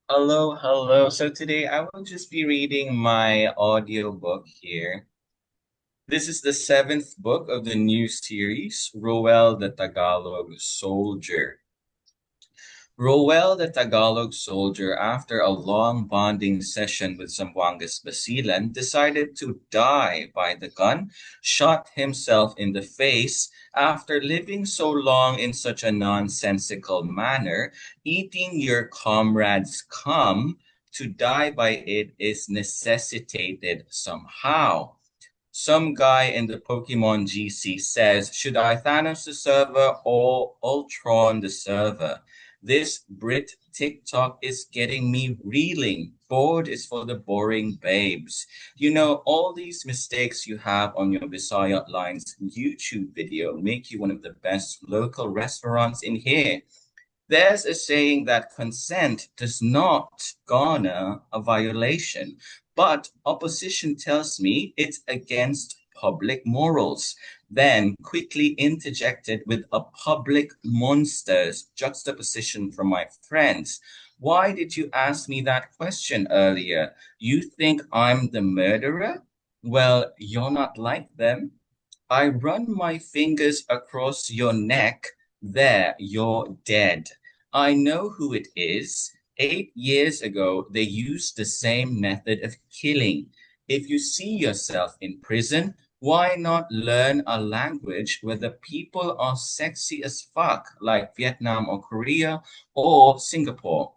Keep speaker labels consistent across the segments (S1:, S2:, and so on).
S1: Hello, hello. So today I will just be reading my audiobook here. This is the seventh book of the new series, Roel the Tagalog Soldier. Roel the Tagalog soldier, after a long bonding session with Zamboanga's Basilan, decided to die by the gun, shot himself in the face after living so long in such a nonsensical manner. Eating your comrade's cum, to die by it is necessitated somehow. Some guy in the Pokemon GC says, should I Thanos the server or Ultron the server? This Brit TikTok is getting me reeling. Bored is for the boring babes. You know, all these mistakes you have on your Visayas Lines YouTube video make you one of the best local restaurants in here. There's a saying that consent does not garner a violation, but opposition tells me it's against public morals. Then quickly interjected with a public monsters juxtaposition from my friends. Why did you ask me that question earlier? You think I'm the murderer? Well, you're not like them. I run my fingers across your neck. There, you're dead. I know who it is. 8 years ago, they used the same method of killing. If you see yourself in prison, why not learn a language where the people are sexy as fuck, like Vietnam or Korea or Singapore?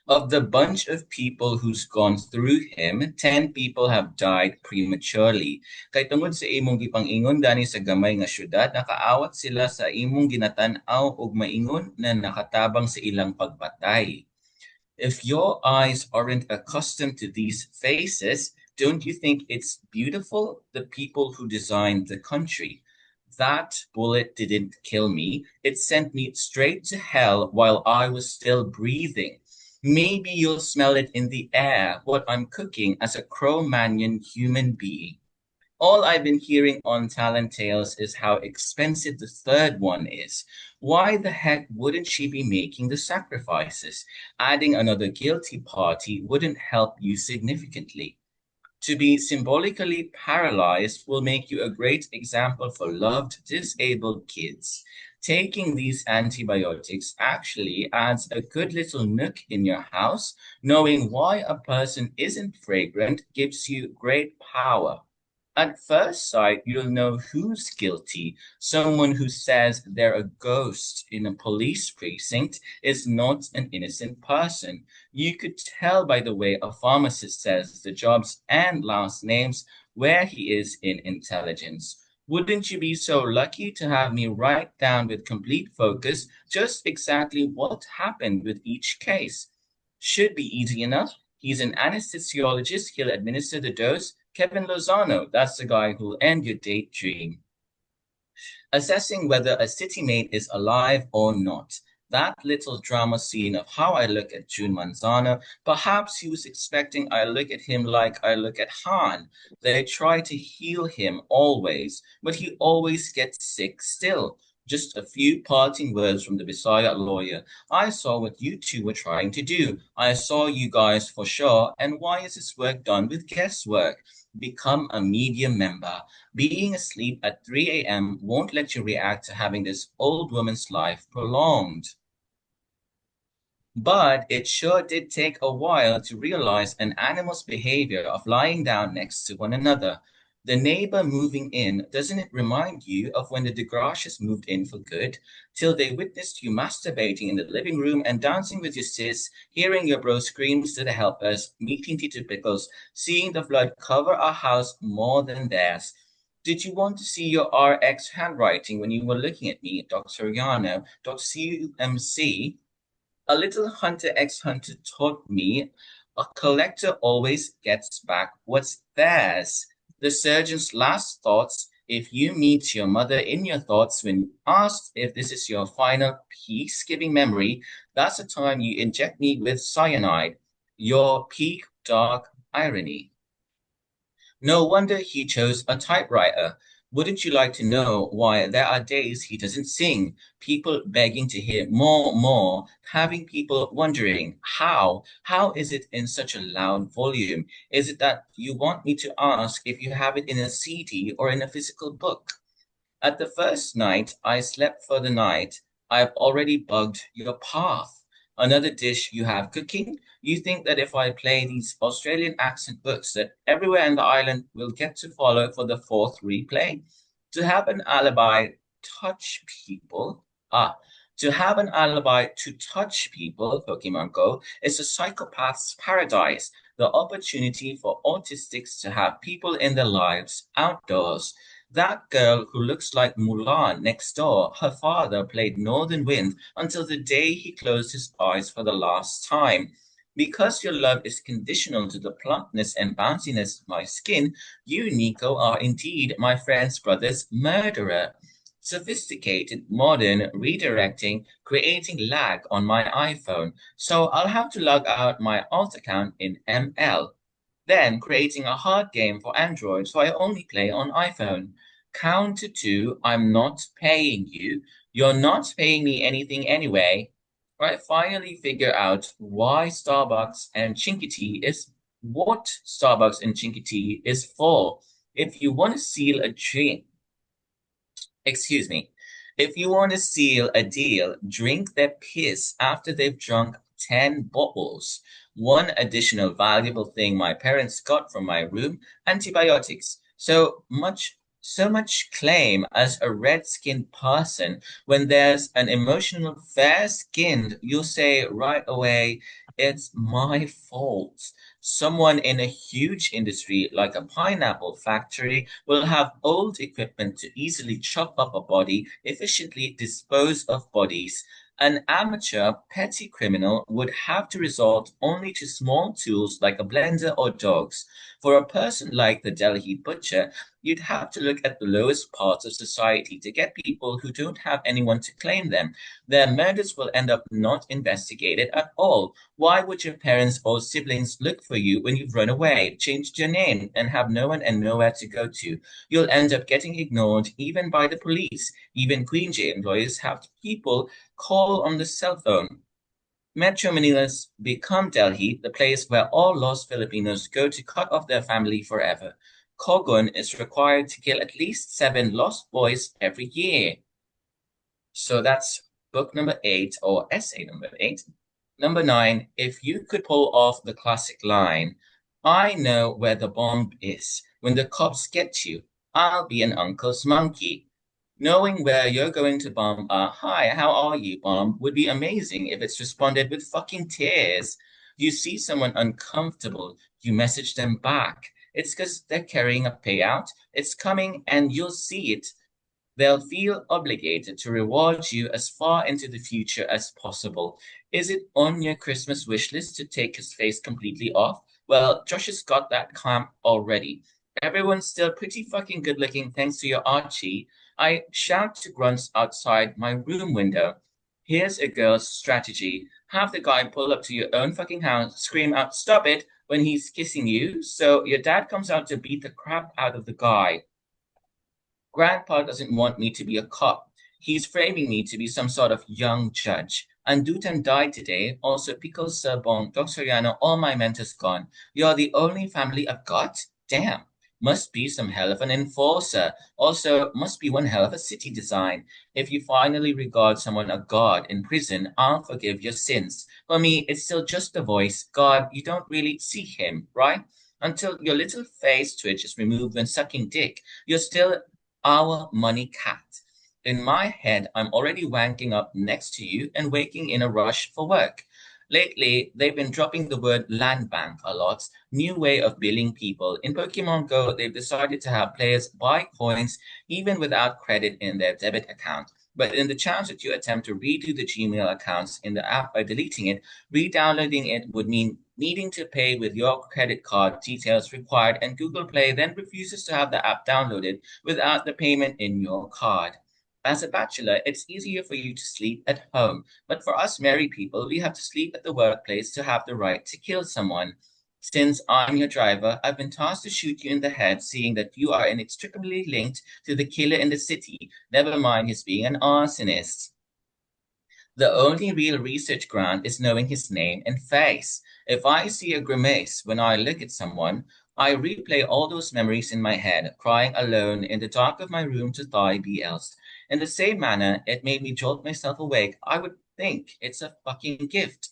S1: Of the bunch of people who's gone through him, 10 people have died prematurely. Kay tungod sa imong gipang-ingon dani sa gamay nga syudad, nakaawat sila sa imong ginatan-aw og maingon na nakatabang sa ilang pagpatay. If your eyes aren't accustomed to these faces, don't you think it's beautiful? The people who designed the country. That bullet didn't kill me. It sent me straight to hell while I was still breathing. Maybe you'll smell it in the air, what I'm cooking as a Cro-Magnon human being. All I've been hearing on Talent Tales is how expensive the third one is. Why the heck wouldn't she be making the sacrifices? Adding another guilty party wouldn't help you significantly. To be symbolically paralyzed will make you a great example for loved disabled kids. Taking these antibiotics actually adds a good little nook in your house. Knowing why a person isn't fragrant gives you great power. At first sight, you'll know who's guilty. Someone who says they're a ghost in a police precinct is not an innocent person. You could tell by the way a pharmacist says the jobs and last names where he is in intelligence. Wouldn't you be so lucky to have me write down with complete focus just exactly what happened with each case? Should be easy enough. He's an anesthesiologist. He'll administer the dose. Kevin Lozano, that's the guy who'll end your daydream. Assessing whether a city mate is alive or not. That little drama scene of how I look at June Manzana, perhaps he was expecting I look at him like I look at Han. They try to heal him always, but he always gets sick still. Just a few parting words from the Bisaya lawyer. I saw what you two were trying to do. I saw you guys for sure. And why is this work done with guesswork? Become a media member. Being asleep at 3 a.m. won't let you react to having this old woman's life prolonged. But it sure did take a while to realize an animal's behavior of lying down next to one another. The neighbor moving in, doesn't it remind you of when the DeGrashes moved in for good, till they witnessed you masturbating in the living room and dancing with your sis, hearing your bro screams to the helpers, meeting Tito Pickles, seeing the flood cover our house more than theirs? Did you want to see your RX handwriting when you were looking at me, Dr. Yano, Dr. CUMC? A little hunter ex hunter taught me a collector always gets back what's theirs. The surgeon's last thoughts. If you meet your mother in your thoughts when asked if this is your final peace giving memory, that's the time you inject me with cyanide. Your peak dark irony. No wonder he chose a typewriter. Wouldn't you like to know why there are days he doesn't sing? People begging to hear more, more, having people wondering how is it in such a loud volume? Is it that you want me to ask if you have it in a CD or in a physical book? At the first night I slept for the night, I've already bugged your path. Another dish you have cooking? You think that if I play these Australian accent books, that everywhere in the island will get to follow for the fourth replay? To have an alibi, touch people. Ah, to have an alibi to touch people, Pokemon Go, is a psychopath's paradise. The opportunity for autistics to have people in their lives outdoors. That girl who looks like Mulan next door, her father played Northern Wind until the day he closed his eyes for the last time. Because your love is conditional to the plumpness and bounciness of my skin, you, Nico, are indeed my friend's brother's murderer. Sophisticated, modern, redirecting, creating lag on my iPhone. So I'll have to log out my alt account in ML. Then creating a hard game for Android so I only play on iPhone. Count to two, I'm not paying you. You're not paying me anything anyway. Right, finally figure out why Starbucks and Chinkity is what Starbucks and Chinkity is for. If you want to seal a drink, excuse me. If you want to seal a deal, drink their piss after they've drunk 10 bottles. One additional valuable thing my parents got from my room, antibiotics. So much claim as a red-skinned person. When there's an emotional fair-skinned, you'll say right away, it's my fault. Someone in a huge industry like a pineapple factory will have old equipment to easily chop up a body, efficiently dispose of bodies. An amateur petty criminal would have to resort only to small tools like a blender or dogs. For a person like the Delhi butcher, you'd have to look at the lowest parts of society to get people who don't have anyone to claim them. Their murders will end up not investigated at all. Why would your parents or siblings look for you when you've run away, changed your name, and have no one and nowhere to go to? You'll end up getting ignored even by the police. Even Queen J employees have people call on the cell phone. Metro Manila's become Delhi, the place where all lost Filipinos go to cut off their family forever. Kogon is required to kill at least 7 lost boys every year. So that's book number 8 or essay number 8. Number 9, if you could pull off the classic line, I know where the bomb is. When the cops get you, I'll be an uncle's monkey. Knowing where you're going to bomb a hi, how are you bomb would be amazing if it's responded with fucking tears. You see someone uncomfortable, you message them back. It's because they're carrying a payout. It's coming and you'll see it. They'll feel obligated to reward you as far into the future as possible. Is it on your Christmas wish list to take his face completely off? Well, Josh has got that clamp already. Everyone's still pretty fucking good looking thanks to your Archie. I shout to grunts outside my room window. Here's a girl's strategy. Have the guy pull up to your own fucking house, scream out, stop it, when he's kissing you, so your dad comes out to beat the crap out of the guy. Grandpa doesn't want me to be a cop. He's framing me to be some sort of young judge. And Dutan died today. Also, Pickles, Serbong, Doc Soriano, all my mentors gone. You're the only family I've got? Damn. Must be some hell of an enforcer. Also, must be one hell of a city design. If you finally regard someone a god in prison, I'll forgive your sins. For me, it's still just a voice. God, you don't really see him, right? Until your little face twitch is removed when sucking dick, you're still our money cat. In my head, I'm already wanking up next to you and waking in a rush for work. Lately, they've been dropping the word land bank a lot. New way of billing people. In Pokemon Go, they've decided to have players buy coins even without credit in their debit account. But in the chance that you attempt to redo the Gmail accounts in the app by deleting it, re-downloading it would mean needing to pay with your credit card details required, and Google Play then refuses to have the app downloaded without the payment in your card. As a bachelor, it's easier for you to sleep at home, but for us married people, we have to sleep at the workplace to have the right to kill someone. Since I'm your driver, I've been tasked to shoot you in the head, seeing that you are inextricably linked to the killer in the city. Never mind his being an arsonist. The only real research grant is knowing his name and face. If I see a grimace when I look at someone, I replay all those memories in my head, crying alone in the dark of my room to thy be else. In the same manner, it made me jolt myself awake. I would think it's a fucking gift.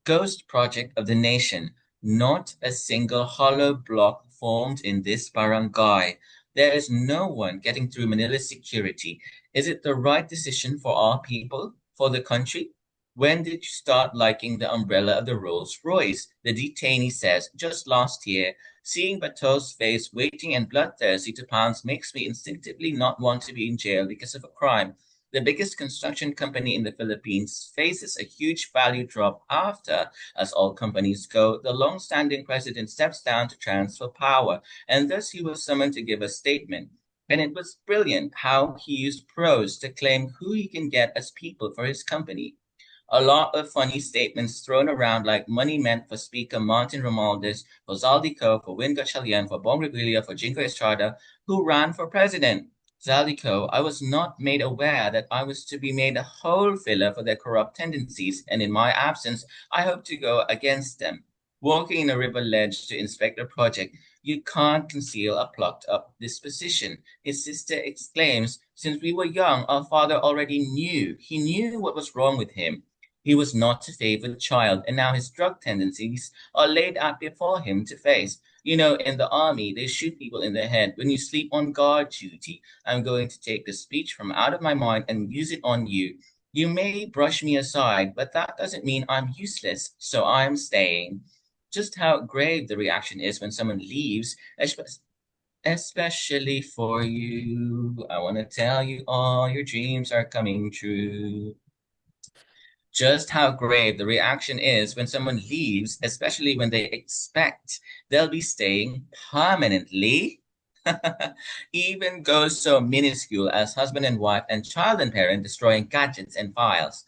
S1: Ghost project of the nation. Not a single hollow block formed in this barangay. There is no one getting through Manila security. Is it the right decision for our people, for the country? When did you start liking the umbrella of the Rolls Royce? The detainee says, just last year. Seeing Bato's face waiting and bloodthirsty to pounce makes me instinctively not want to be in jail because of a crime. The biggest construction company in the Philippines faces a huge value drop after, as all companies go, the long-standing president steps down to transfer power, and thus he was summoned to give a statement. And it was brilliant how he used prose to claim who he can get as people for his company. A lot of funny statements thrown around like money meant for Speaker Martin Romualdez, for Zaldico, for Win Gatchalian, for Bong Revilla, for Jingo Estrada, who ran for president. Zaldico, I was not made aware that I was to be made a whole filler for their corrupt tendencies, and in my absence, I hope to go against them. Walking in a river ledge to inspect a project, you can't conceal a plucked up disposition. His sister exclaims, since we were young, our father already knew. He knew what was wrong with him. He was not a favored child, and now his drug tendencies are laid out before him to face. You know, in the army, they shoot people in the head when you sleep on guard duty. I'm going to take the speech from out of my mind and use it on you. You may brush me aside, but that doesn't mean I'm useless, so I'm staying. Just how grave the reaction is when someone leaves, especially for you. I want to tell you all your dreams are coming true. Just how grave the reaction is when someone leaves, especially when they expect they'll be staying permanently. Even goes so minuscule as husband and wife and child and parent destroying gadgets and files.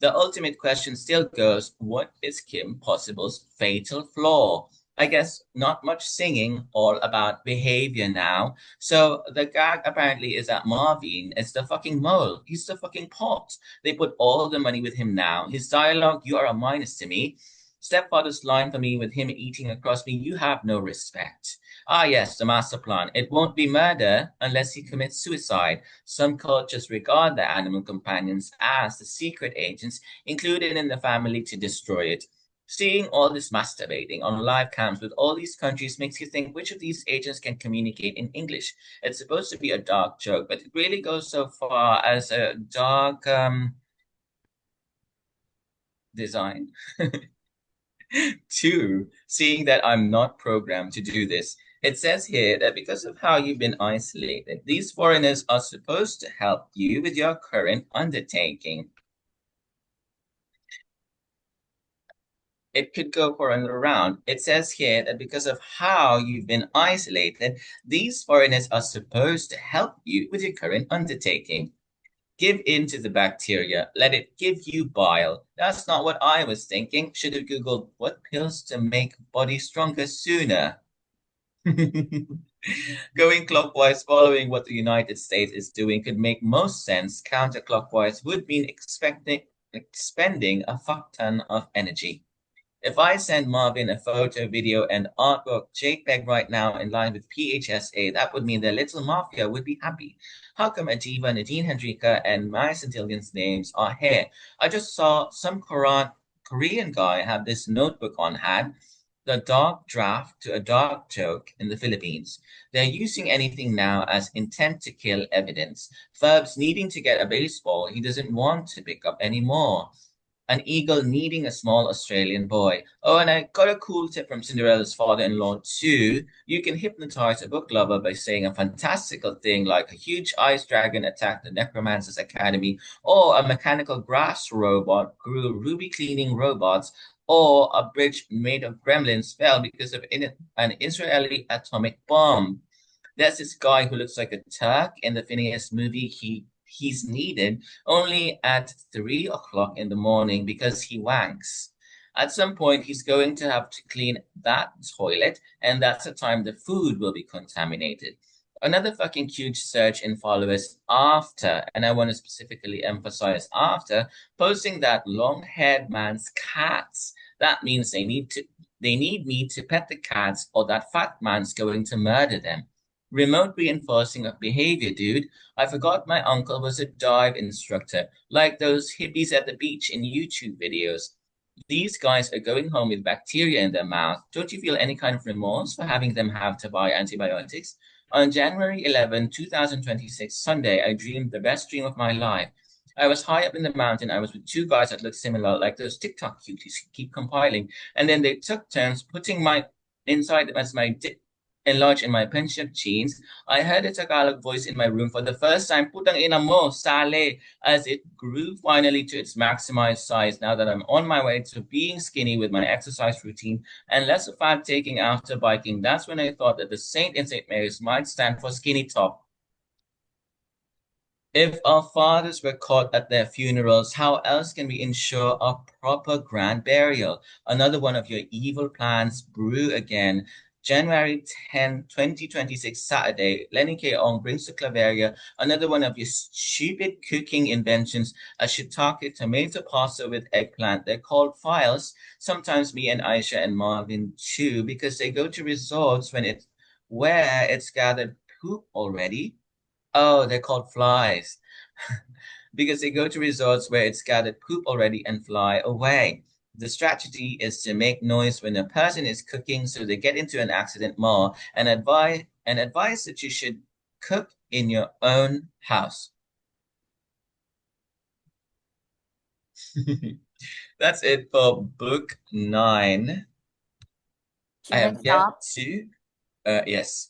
S1: The ultimate question still goes, what is Kim Possible's fatal flaw? I guess not much singing, all about behavior now. So the gag apparently is that Marvin is the fucking mole. He's the fucking pot. They put all the money with him now. His dialogue, you are a minus to me. Stepfather's line for me with him eating across me, you have no respect. Ah, yes, the master plan. It won't be murder unless he commits suicide. Some cultures regard their animal companions as the secret agents included in the family to destroy it. Seeing all this masturbating on live cams with all these countries makes you think which of these agents can communicate in English. It's supposed to be a dark joke, but it really goes so far as a dark design. Two, seeing that I'm not programmed to do this. It says here that because of how you've been isolated, these foreigners are supposed to help you with your current undertaking. It could go for another round. It says here that because of how you've been isolated, these foreigners are supposed to help you with your current undertaking. Give in to the bacteria. Let it give you bile. That's not what I was thinking. Should have Googled what pills to make body stronger sooner. Going clockwise, following what the United States is doing, could make most sense. Counterclockwise would mean expending a fuck ton of energy. If I send Marvin a photo, video, and artwork JPEG right now in line with PHSA, that would mean the little mafia would be happy. How come Adiva, Nadine Hendrika, and Maya Centillion's names are here? I just saw some Korean guy have this notebook on hand, the dark draft to a dark joke in the Philippines. They're using anything now as intent to kill evidence. Verbs needing to get a baseball he doesn't want to pick up anymore. An eagle needing a small Australian boy. Oh, and I got a cool tip from Cinderella's father-in-law too. You can hypnotize a book lover by saying a fantastical thing like a huge ice dragon attacked the Necromancer's Academy, or a mechanical grass robot grew ruby cleaning robots, or a bridge made of gremlins fell because of an Israeli atomic bomb. There's this guy who looks like a Turk in the Phineas movie. He's needed only at 3 o'clock in the morning because he wanks. At some point, he's going to have to clean that toilet, and that's the time the food will be contaminated. Another fucking huge surge in followers after, and I want to specifically emphasize after, posting that long-haired man's cats. That means they need me to pet the cats, or that fat man's going to murder them. Remote reinforcing of behavior, dude. I forgot my uncle was a dive instructor, like those hippies at the beach in YouTube videos. These guys are going home with bacteria in their mouth. Don't you feel any kind of remorse for having them have to buy antibiotics? On January 11, 2026, Sunday, I dreamed the best dream of my life. I was high up in the mountain. I was with two guys that looked similar, like those TikTok cuties who keep compiling. And then they took turns putting my inside as my dick enlarged in my penchant jeans. I heard a Tagalog voice in my room for the first time, putang ina mo, sale, as it grew finally to its maximized size now that I'm on my way to being skinny with my exercise routine and less of fat taking after biking. That's when I thought that the saint in St. Mary's might stand for skinny top. If our fathers were caught at their funerals, how else can we ensure a proper grand burial? Another one of your evil plans brew again. January 10, 2026, Saturday, Lenny K. Ong brings to Claveria another one of your stupid cooking inventions, a shiitake tomato pasta with eggplant. They're called files. Sometimes me and Aisha and Marvin too, because they go to resorts where it's gathered poop already. Oh, they're called flies because they go to resorts where it's gathered poop already and fly away. The strategy is to make noise when a person is cooking so they get into an accident more and advise that you should cook in your own house. That's it for book 9. I
S2: Should I
S1: have yet
S2: stop?
S1: to yes.